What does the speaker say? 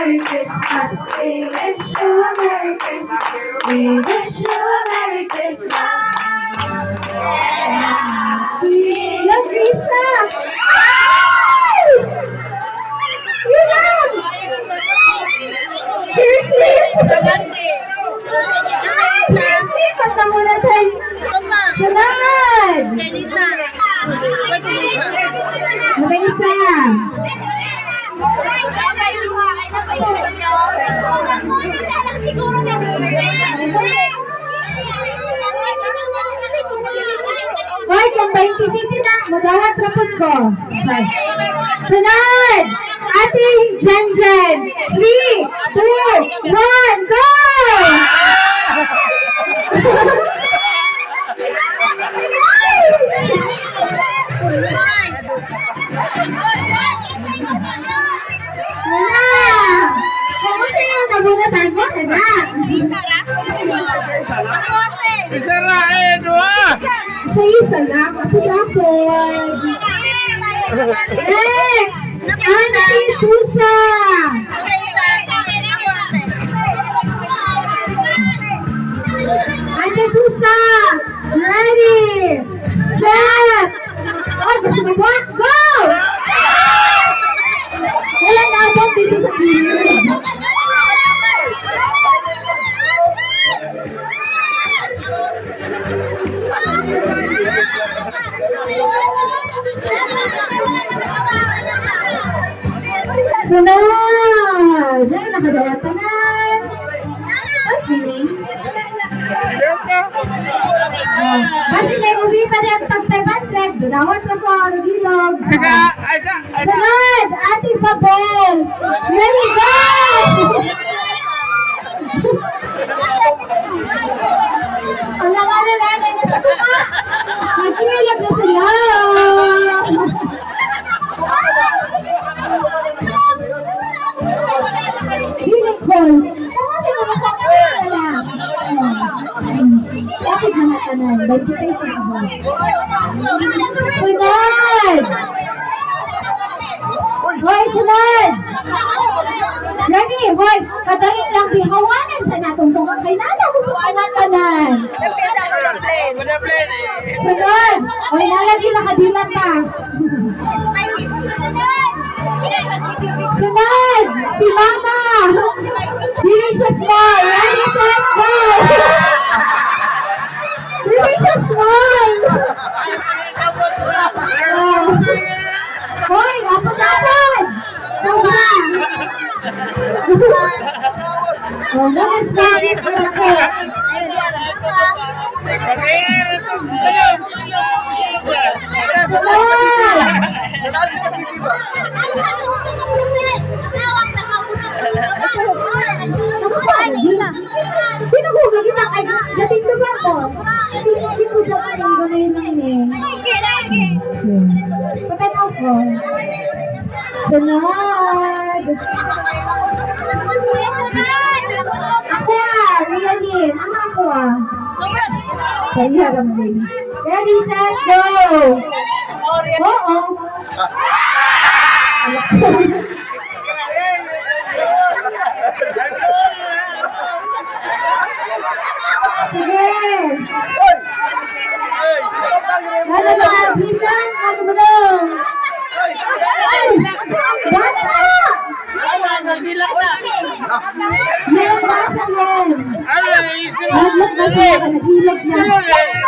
Merry Christmas. We wish you a Merry Christmas. We wish you a Merry Christmas. Love Risa! Yun lang! Seriously? Seriously? Kanta muna tayo. Sunod! Mag-isa. Hoy, kung 20 city na, magawat rapot ko. Sunod! Ate Jen Jen. 3, 2, 1, go! Kamusta yung nabunatan mo? Isara eh, dua. Isa lang. Kasi dapat. Next! Auntie Susa! Auntie Susa! Ready! Set! Oh, gusto mo ba? Go! Wala na abang dito sa video. Sunod! Ay, nakadawat ka na. What's meaning? Basi na yung uwi pa rin ang tag-500. Dawat na po ang ilog. Sunod! Ate Isabel! Ready, go! Alam nga na nanay na sa tuka. Nagkilag na sila. Unicorn. Kasi makakakala lang. Bakit manatanan? 26 na ba? Sunod! Hoy, sunod! Ready, boy! Padaling lang bihawanan sa natungtungan kay Nana. Gusto ka natanan. Sunod! Hoy, nalagi nakadilan pa. Sunod! Si Mama! Delicious Small! Ready, set, go! Delicious Small! Hoy, apot-apot! Sama! Oh, mas bakit ako? Pinugugan kita kay dating ba ko? Hindi ko sa akin gano'n yun Patanaw ko. Sunod! Ako really. Ano ako Kaya kami. Ready, set, go! Oo. Sige! Ano ba? Bilan? Ano ba lang? Ay! Gana na! Nagdilak na. Meron ba sa yan? Ano, isip mo? Naglag na siya. Nagilak na.